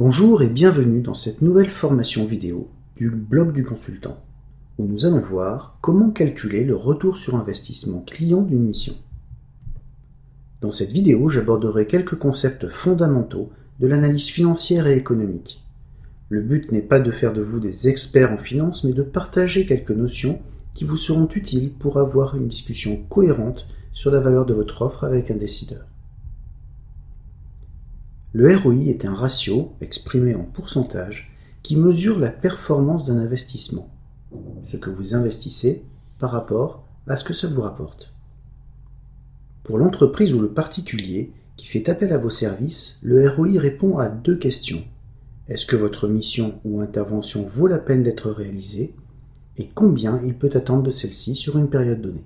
Bonjour et bienvenue dans cette nouvelle formation vidéo du blog du consultant, où nous allons voir comment calculer le retour sur investissement client d'une mission. Dans cette vidéo, j'aborderai quelques concepts fondamentaux de l'analyse financière et économique. Le but n'est pas de faire de vous des experts en finance, mais de partager quelques notions qui vous seront utiles pour avoir une discussion cohérente sur la valeur de votre offre avec un décideur. Le ROI est un ratio, exprimé en pourcentage, qui mesure la performance d'un investissement, ce que vous investissez par rapport à ce que ça vous rapporte. Pour l'entreprise ou le particulier qui fait appel à vos services, le ROI répond à deux questions. Est-ce que votre mission ou intervention vaut la peine d'être réalisée et combien il peut attendre de celle-ci sur une période donnée?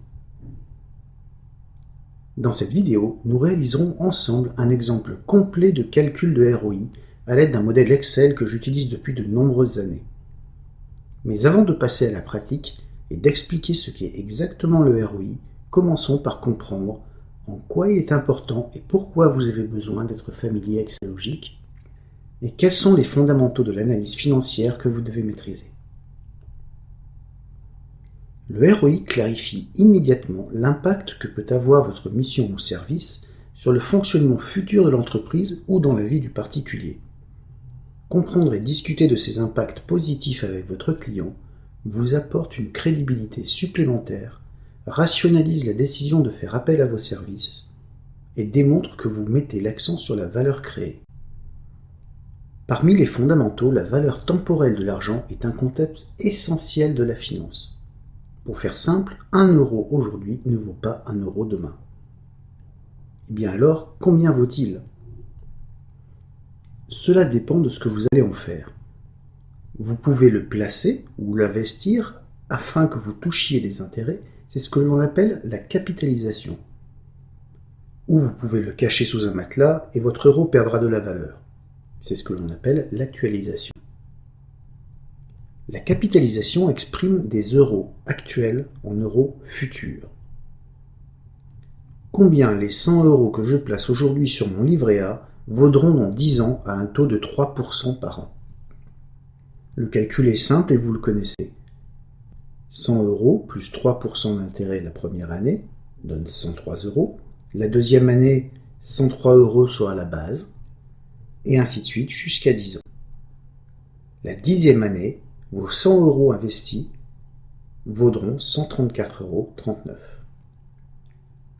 Dans cette vidéo, nous réaliserons ensemble un exemple complet de calcul de ROI à l'aide d'un modèle Excel que j'utilise depuis de nombreuses années. Mais avant de passer à la pratique et d'expliquer ce qu'est exactement le ROI, commençons par comprendre en quoi il est important et pourquoi vous avez besoin d'être familier avec sa logique et quels sont les fondamentaux de l'analyse financière que vous devez maîtriser. Le ROI clarifie immédiatement l'impact que peut avoir votre mission ou service sur le fonctionnement futur de l'entreprise ou dans la vie du particulier. Comprendre et discuter de ces impacts positifs avec votre client vous apporte une crédibilité supplémentaire, rationalise la décision de faire appel à vos services et démontre que vous mettez l'accent sur la valeur créée. Parmi les fondamentaux, la valeur temporelle de l'argent est un concept essentiel de la finance. Pour faire simple, 1 euro aujourd'hui ne vaut pas 1 euro demain. Eh bien alors, combien vaut-il? Cela dépend de ce que vous allez en faire. Vous pouvez le placer ou l'investir afin que vous touchiez des intérêts, c'est ce que l'on appelle la capitalisation. Ou vous pouvez le cacher sous un matelas et votre euro perdra de la valeur. C'est ce que l'on appelle l'actualisation. La capitalisation exprime des euros actuels en euros futurs. Combien les 100 euros que je place aujourd'hui sur mon livret A vaudront dans 10 ans à un taux de 3% par an? Le calcul est simple et vous le connaissez. 100 euros plus 3% d'intérêt la première année donne 103 euros. La deuxième année, 103 euros sera la base, et ainsi de suite jusqu'à 10 ans. La 10e année, vos 100 euros investis vaudront 134,39 euros.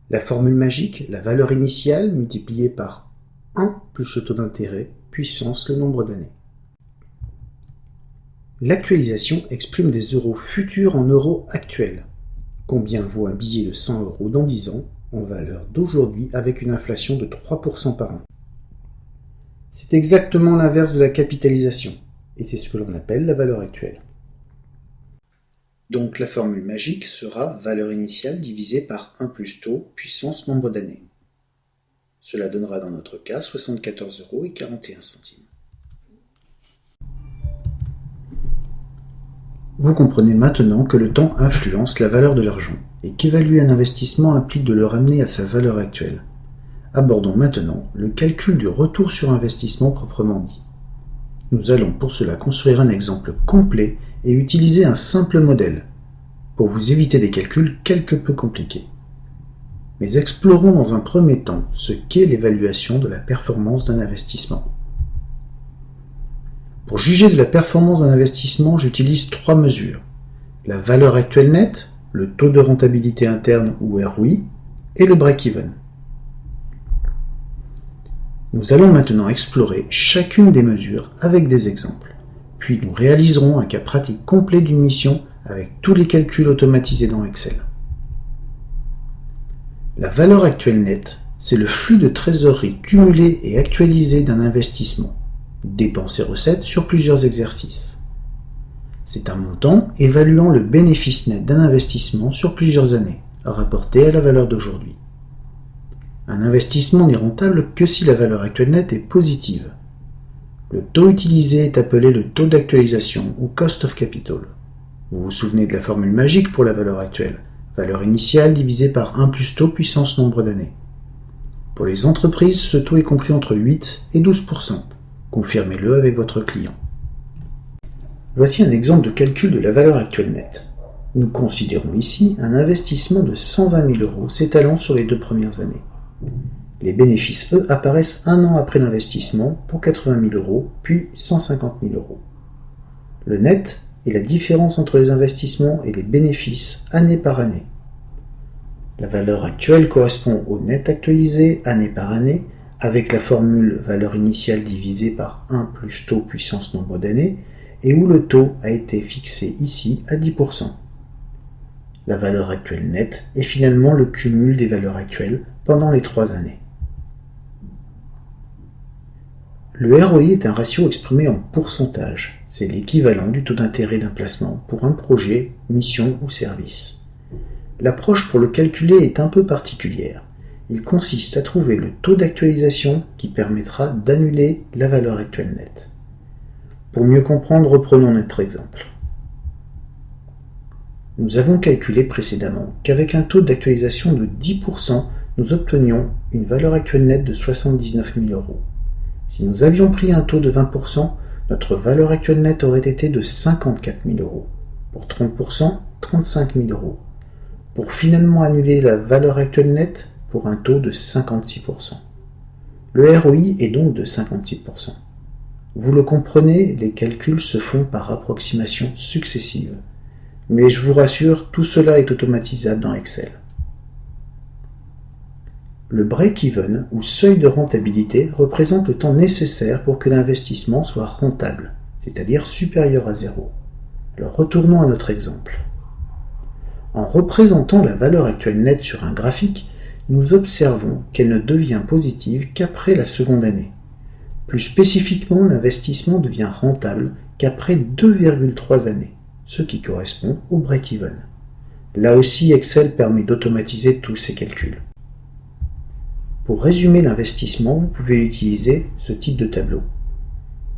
La formule magique, la valeur initiale multipliée par 1 plus le taux d'intérêt, puissance le nombre d'années. L'actualisation exprime des euros futurs en euros actuels. Combien vaut un billet de 100 euros dans 10 ans en valeur d'aujourd'hui avec une inflation de 3% par an? C'est exactement l'inverse de la capitalisation. Et c'est ce que l'on appelle la valeur actuelle. Donc la formule magique sera valeur initiale divisée par 1 plus taux, puissance nombre d'années. Cela donnera dans notre cas 74,41 euros. Vous comprenez maintenant que le temps influence la valeur de l'argent et qu'évaluer un investissement implique de le ramener à sa valeur actuelle. Abordons maintenant le calcul du retour sur investissement proprement dit. Nous allons pour cela construire un exemple complet et utiliser un simple modèle, pour vous éviter des calculs quelque peu compliqués. Mais explorons dans un premier temps ce qu'est l'évaluation de la performance d'un investissement. Pour juger de la performance d'un investissement, j'utilise 3 mesures. La valeur actuelle nette, le taux de rentabilité interne ou ROI, et le break-even. Nous allons maintenant explorer chacune des mesures avec des exemples, puis nous réaliserons un cas pratique complet d'une mission avec tous les calculs automatisés dans Excel. La valeur actuelle nette, c'est le flux de trésorerie cumulé et actualisé d'un investissement, dépenses et recettes sur plusieurs exercices. C'est un montant évaluant le bénéfice net d'un investissement sur plusieurs années, rapporté à la valeur d'aujourd'hui. Un investissement n'est rentable que si la valeur actuelle nette est positive. Le taux utilisé est appelé le taux d'actualisation ou cost of capital. Vous vous souvenez de la formule magique pour la valeur actuelle, valeur initiale divisée par 1 plus taux puissance nombre d'années. Pour les entreprises, ce taux est compris entre 8 et 12%, Confirmez-le avec votre client. Voici un exemple de calcul de la valeur actuelle nette. Nous considérons ici un investissement de 120 000 € s'étalant sur les 2 premières années. Les bénéfices, eux, apparaissent 1 an après l'investissement pour 80 000 €, puis 150 000 €. Le net est la différence entre les investissements et les bénéfices année par année. La valeur actuelle correspond au net actualisé année par année avec la formule valeur initiale divisée par 1 plus taux puissance nombre d'années et où le taux a été fixé ici à 10%. La valeur actuelle nette est finalement le cumul des valeurs actuelles pendant les 3 années. Le ROI est un ratio exprimé en pourcentage. C'est l'équivalent du taux d'intérêt d'un placement pour un projet, mission ou service. L'approche pour le calculer est un peu particulière. Il consiste à trouver le taux d'actualisation qui permettra d'annuler la valeur actuelle nette. Pour mieux comprendre, reprenons notre exemple. Nous avons calculé précédemment qu'avec un taux d'actualisation de 10%, nous obtenions une valeur actuelle nette de 79 000 €. Si nous avions pris un taux de 20%, notre valeur actuelle nette aurait été de 54 000 €. Pour 30%, 35 000 €. Pour finalement annuler la valeur actuelle nette pour un taux de 56%. Le ROI est donc de 56%. Vous le comprenez, les calculs se font par approximation successive. Mais je vous rassure, tout cela est automatisable dans Excel. Le break-even, ou seuil de rentabilité, représente le temps nécessaire pour que l'investissement soit rentable, c'est-à-dire supérieur à 0. Alors retournons à notre exemple. En représentant la valeur actuelle nette sur un graphique, nous observons qu'elle ne devient positive qu'après la seconde année. Plus spécifiquement, l'investissement devient rentable qu'après 2,3 années, ce qui correspond au break-even. Là aussi, Excel permet d'automatiser tous ces calculs. Pour résumer l'investissement, vous pouvez utiliser ce type de tableau.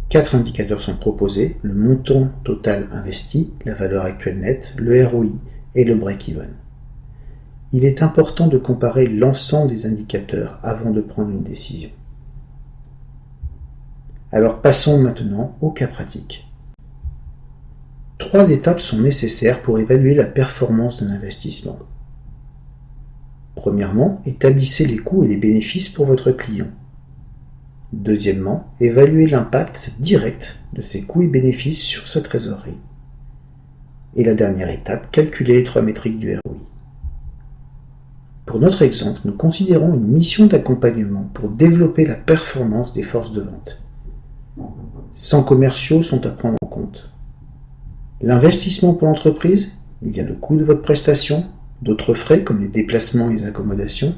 4 indicateurs sont proposés, le montant total investi, la valeur actuelle nette, le ROI et le break-even. Il est important de comparer l'ensemble des indicateurs avant de prendre une décision. Alors passons maintenant au cas pratique. 3 étapes sont nécessaires pour évaluer la performance d'un investissement. Premièrement, établissez les coûts et les bénéfices pour votre client. Deuxièmement, évaluez l'impact direct de ces coûts et bénéfices sur sa trésorerie. Et la dernière étape, calculez les 3 métriques du ROI. Pour notre exemple, nous considérons une mission d'accompagnement pour développer la performance des forces de vente. 100 commerciaux sont à prendre en compte. L'investissement pour l'entreprise, il y a le coût de votre prestation, d'autres frais comme les déplacements et les accommodations,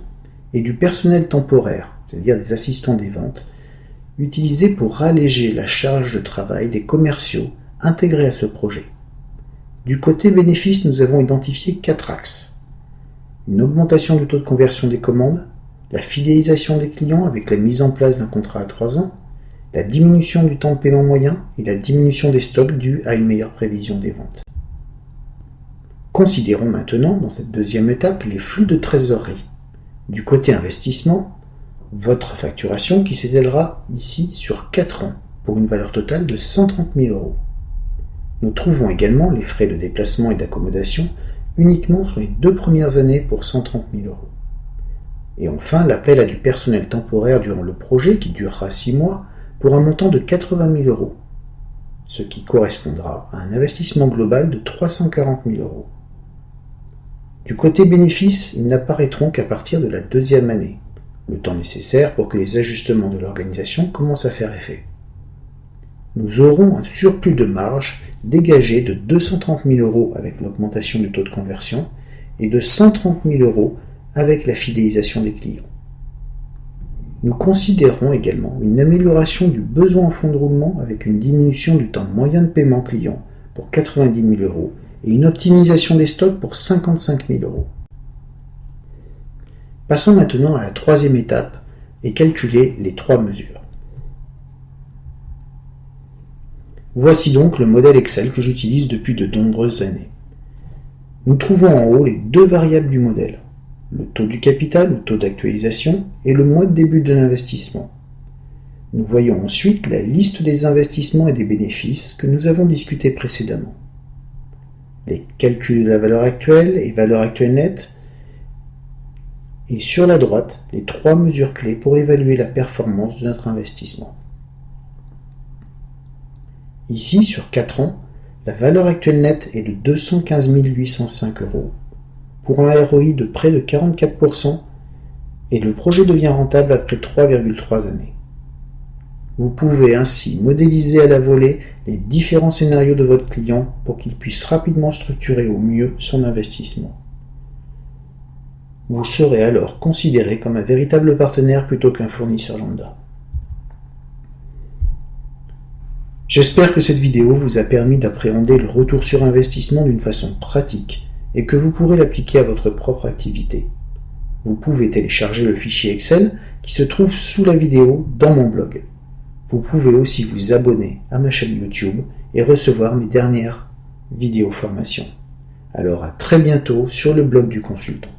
et du personnel temporaire, c'est-à-dire des assistants des ventes, utilisés pour alléger la charge de travail des commerciaux intégrés à ce projet. Du côté bénéfice, nous avons identifié 4 axes. Une augmentation du taux de conversion des commandes, la fidélisation des clients avec la mise en place d'un contrat à 3 ans, la diminution du temps de paiement moyen et la diminution des stocks due à une meilleure prévision des ventes. Considérons maintenant, dans cette deuxième étape, les flux de trésorerie. Du côté investissement, votre facturation qui s'étalera ici sur 4 ans pour une valeur totale de 130 000 €. Nous trouvons également les frais de déplacement et d'accommodation uniquement sur les 2 premières années pour 130 000 €. Et enfin, l'appel à du personnel temporaire durant le projet qui durera 6 mois pour un montant de 80 000 €, ce qui correspondra à un investissement global de 340 000 €. Du côté bénéfice, ils n'apparaîtront qu'à partir de la 2e année, le temps nécessaire pour que les ajustements de l'organisation commencent à faire effet. Nous aurons un surplus de marge dégagé de 230 000 € avec l'augmentation du taux de conversion et de 130 000 € avec la fidélisation des clients. Nous considérons également une amélioration du besoin en fonds de roulement avec une diminution du temps moyen de paiement client pour 90 000 € et une optimisation des stocks pour 55 000 €. Passons maintenant à la 3e étape et calculer les 3 mesures. Voici donc le modèle Excel que j'utilise depuis de nombreuses années. Nous trouvons en haut les 2 variables du modèle, le taux du capital ou taux d'actualisation et le mois de début de l'investissement. Nous voyons ensuite la liste des investissements et des bénéfices que nous avons discutés précédemment. Les calculs de la valeur actuelle et valeur actuelle nette. Et sur la droite, les 3 mesures clés pour évaluer la performance de notre investissement. Ici, sur 4 ans, la valeur actuelle nette est de 215 805 €, pour un ROI de près de 44%, et le projet devient rentable après 3,3 années. Vous pouvez ainsi modéliser à la volée les différents scénarios de votre client pour qu'il puisse rapidement structurer au mieux son investissement. Vous serez alors considéré comme un véritable partenaire plutôt qu'un fournisseur lambda. J'espère que cette vidéo vous a permis d'appréhender le retour sur investissement d'une façon pratique et que vous pourrez l'appliquer à votre propre activité. Vous pouvez télécharger le fichier Excel qui se trouve sous la vidéo dans mon blog. Vous pouvez aussi vous abonner à ma chaîne YouTube et recevoir mes dernières vidéos formations. Alors à très bientôt sur le blog du consultant.